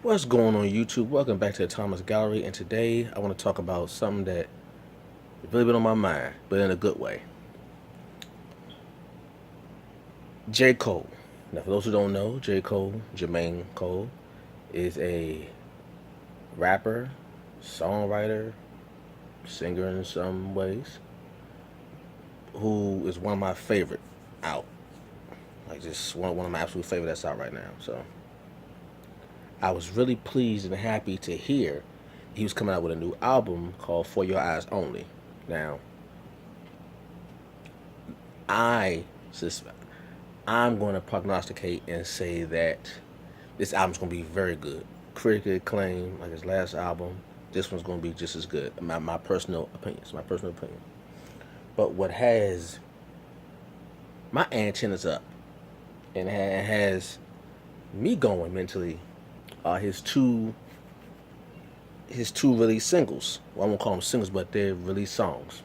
What's going on YouTube? Welcome back to the Thomas Gallery, and today I want to talk about something that really been on my mind, but in a good way. J. Cole. Now, for those who don't know, J. Cole, Jermaine Cole, is a rapper, songwriter, singer in some ways, who is one of my favorite out. Like just one of my absolute favorite that's out right now. So I was really pleased and happy to hear he was coming out with a new album called For Your Eyes Only. Now, I sus- I'm going to prognosticate and say that this album's going to be very good. Critically acclaimed, like his last album. This one's going to be just as good. My personal opinion. It's my personal opinion. But what has my antennas up and has me going mentally are his two release singles. Well, I won't call them singles, but they're release songs.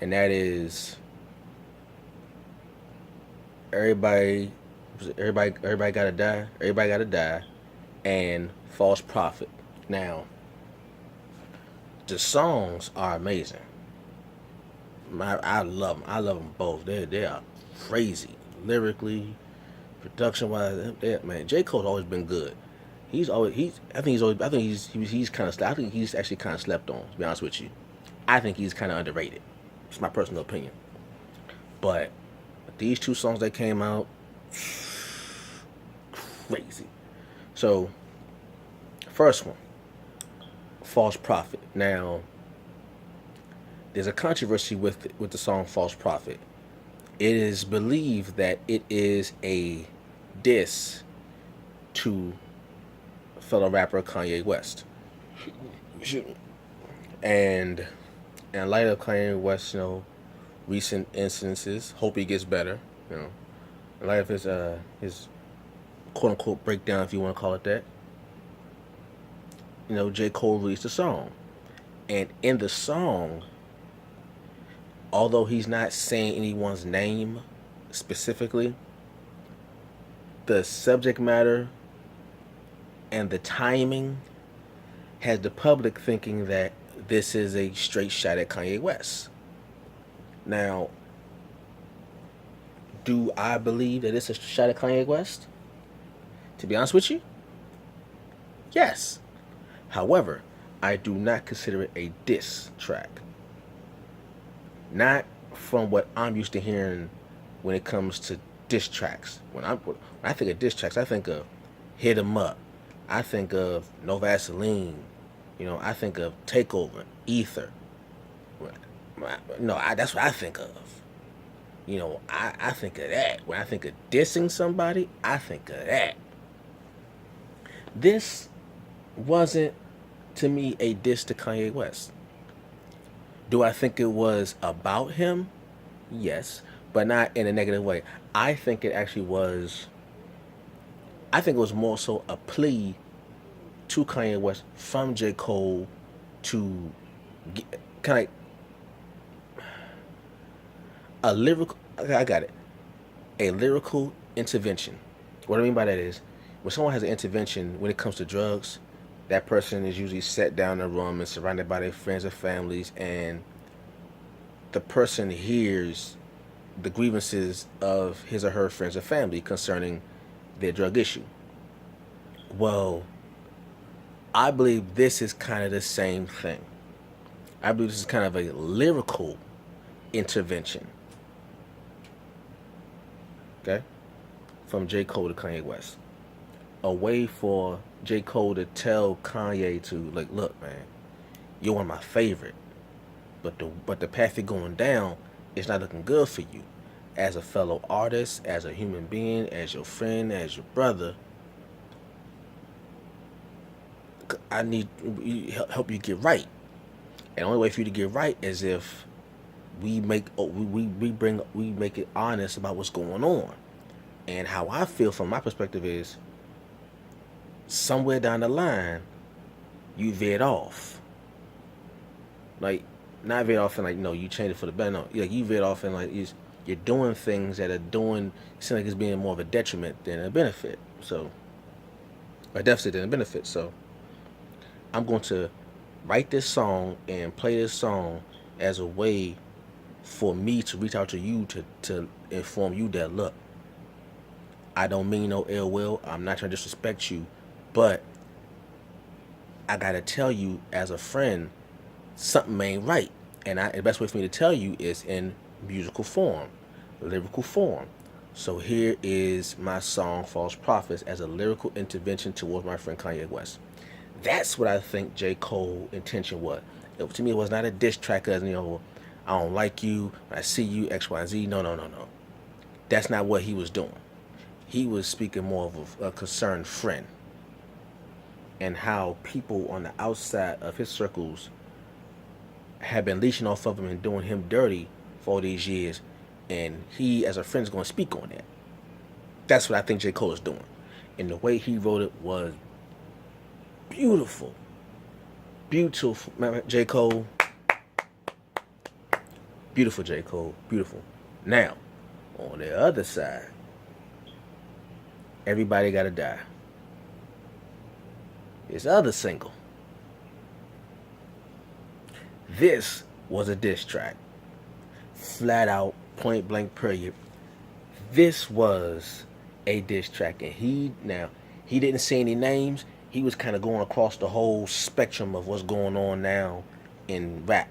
And that is everybody, everybody gotta die. Everybody gotta die, and False Prophet. Now, the songs are amazing. I love them. I love them both. They are crazy lyrically, production wise. Man, J Cole's always been good. He's kind of. I think he's actually kind of slept on. To be honest with you, I think he's kind of underrated. It's my personal opinion. But these two songs that came out, crazy. So, first one, False Prophet. Now, there's a controversy with the song False Prophet. It is believed that it is a diss to fellow rapper Kanye West. And in light of Kanye West, recent instances, hope he gets better. In light of his quote unquote breakdown, if you want to call it that. J. Cole released a song, and in the song, although he's not saying anyone's name specifically, the subject matter and the timing has the public thinking that this is a straight shot at Kanye West. Now, do I believe that it's a shot at Kanye West? To be honest with you, yes. However, I do not consider it a diss track. Not from what I'm used to hearing when it comes to diss tracks. When I think of diss tracks, I think of Hit 'Em Up. I think of No Vaseline. I think of Takeover, Ether. No, that's what I think of. I think of that. When I think of dissing somebody, I think of that. This wasn't, to me, a diss to Kanye West. Do I think it was about him? Yes, but not in a negative way. I think it actually was. I think it was more so a plea to Kanye West from J. Cole to kind of a lyrical. I got it. A lyrical intervention. What I mean by that is, when someone has an intervention when it comes to drugs, that person is usually set down in a room and surrounded by their friends and families, and the person hears the grievances of his or her friends or family concerning their drug issue. Well, I believe this is kind of the same thing. I believe this is kind of a lyrical intervention. Okay? From J. Cole to Kanye West. A way for J. Cole to tell Kanye to, like, look, man, you're one of my favorite. But the path you're going down is not looking good for you. As a fellow artist, as a human being, as your friend, as your brother, I need help you get right. And the only way for you to get right is if we make it honest about what's going on. And how I feel from my perspective is somewhere down the line you veered off. Like, not veered off and like, no, you changed it for the better. No, like you veered off and like you're doing things that are doing seem like it's being more of a detriment than a benefit. So A deficit and a benefit. So I'm going to write this song and play this song as a way for me to reach out to you to inform you that, look, I don't mean no ill will. I'm not trying to disrespect you, but I gotta tell you as a friend, something ain't right. And the best way for me to tell you is in musical form, lyrical form. So here is my song False Prophets as a lyrical intervention towards my friend Kanye West. That's what I think J. Cole's intention was. To me, it was not a diss track as, I don't like you, I see you, X, Y, Z. No, no, no, no. That's not what he was doing. He was speaking more of a concerned friend, and how people on the outside of his circles have been leeching off of him and doing him dirty for all these years, and he as a friend is going to speak on that. That's what I think J. Cole is doing, and the way he wrote it was beautiful. Beautiful. J. Cole, beautiful. J. Cole, beautiful. Now, on the other side, Everybody Gotta Die. His other single. This was a diss track. Flat out, point blank period. This was a diss track. And he didn't say any names. He was kind of going across the whole spectrum of what's going on now in rap.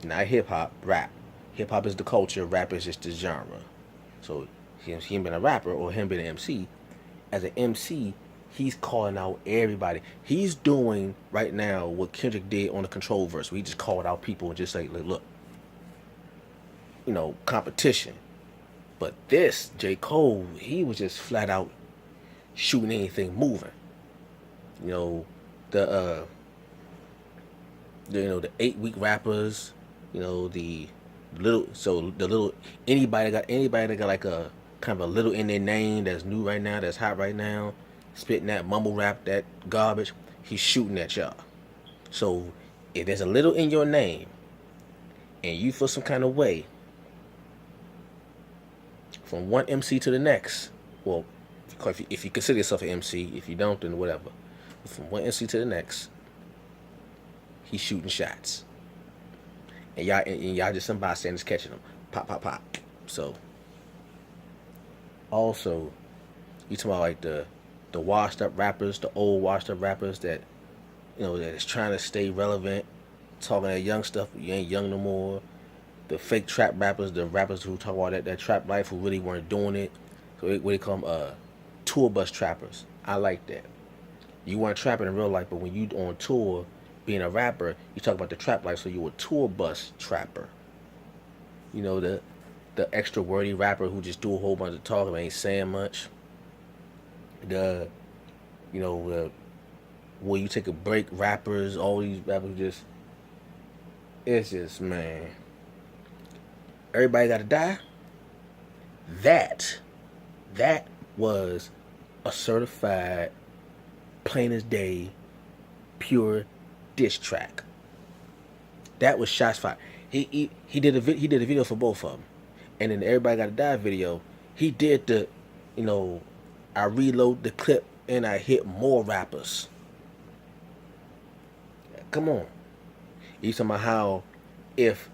Not hip hop, rap. Hip hop is the culture, rap is just the genre. So him being a rapper or him being an MC, as an MC, he's calling out everybody. He's doing right now what Kendrick did on the Control verse, where he just called out people and just say, look, competition. But this, J. Cole, he was just flat out shooting anything moving. The 8-week rappers, the little anybody that got like a kind of a little in their name that's new right now, that's hot right now, spitting that mumble rap, that garbage, he's shooting at y'all. So if there's a little in your name and you feel some kind of way from one MC to the next, well, if you consider yourself an MC, if you don't, then whatever. But from one MC to the next, he's shooting shots. And y'all just some bystanders catching them. Pop, pop, pop. So, also, you talking about like the washed up rappers, the old washed up rappers that, that is trying to stay relevant, talking that young stuff, but you ain't young no more. The fake trap rappers, the rappers who talk about that trap life who really weren't doing it. So what they call them, tour bus trappers. I like that. You weren't trapping in real life, but when you on tour, being a rapper, you talk about the trap life, so you a tour bus trapper. The extra wordy rapper who just do a whole bunch of talking but ain't saying much. Where you take a break rappers, all these rappers it's just, man. Everybody Gotta Die. That was a certified, plain as day, pure diss track. That was shots fired. He did a video for both of them, and in the Everybody Gotta Die video, he did the, I reload the clip and I hit more rappers. Come on, you talking about how if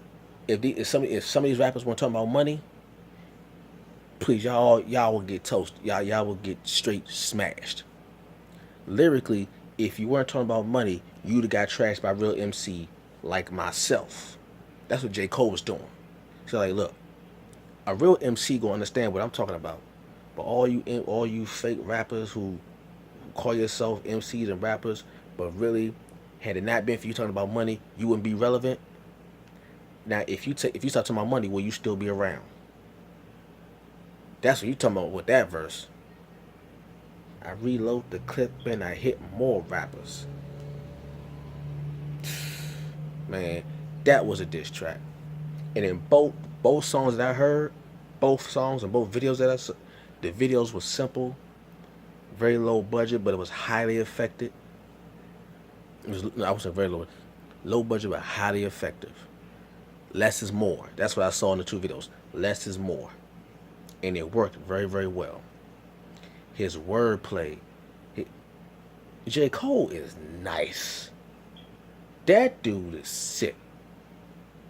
some of these rappers want to talk about money, please y'all will get toast. Y'all will get straight smashed. Lyrically, if you weren't talking about money, you'd have got trashed by real MC like myself. That's what J. Cole was doing. So like, look, a real MC gonna understand what I'm talking about. But all you fake rappers who call yourself MCs and rappers, but really, had it not been for you talking about money, you wouldn't be relevant. Now, if you start talking about money, will you still be around? That's what you talking about with that verse. I reload the clip and I hit more rappers. Man, that was a diss track. And in both songs that I heard, both songs and both videos that I saw, the videos were simple, very low budget, but it was highly effective. I would say very low budget, but highly effective. Less is more. That's what I saw in the two videos. Less is more. And it worked very, very well. His wordplay, J. Cole is nice. That dude is sick.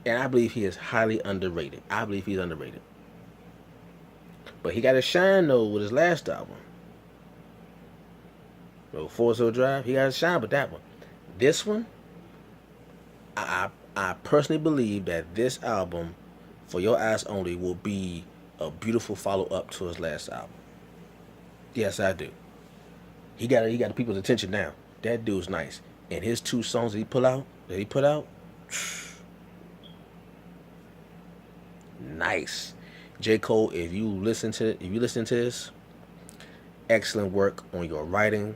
And I believe he is highly underrated. I believe he's underrated. But he got to shine though with his last album. Bro, Forest Hill Drive, he got to shine with that one. This one, I personally believe that this album, For Your Eyes Only, will be a beautiful follow up to his last album. Yes, I do. He got the people's attention now. That dude's nice. And his 2 songs that he put out, nice. J. Cole, if you listen to this, excellent work on your writing,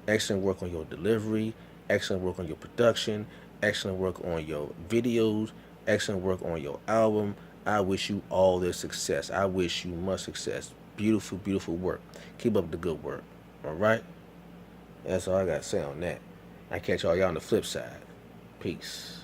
excellent work on your delivery, excellent work on your production, excellent work on your videos, excellent work on your album. I wish you all the success. I wish you much success. Beautiful, beautiful work. Keep up the good work. All right? That's all I got to say on that. I catch y'all on the flip side. Peace.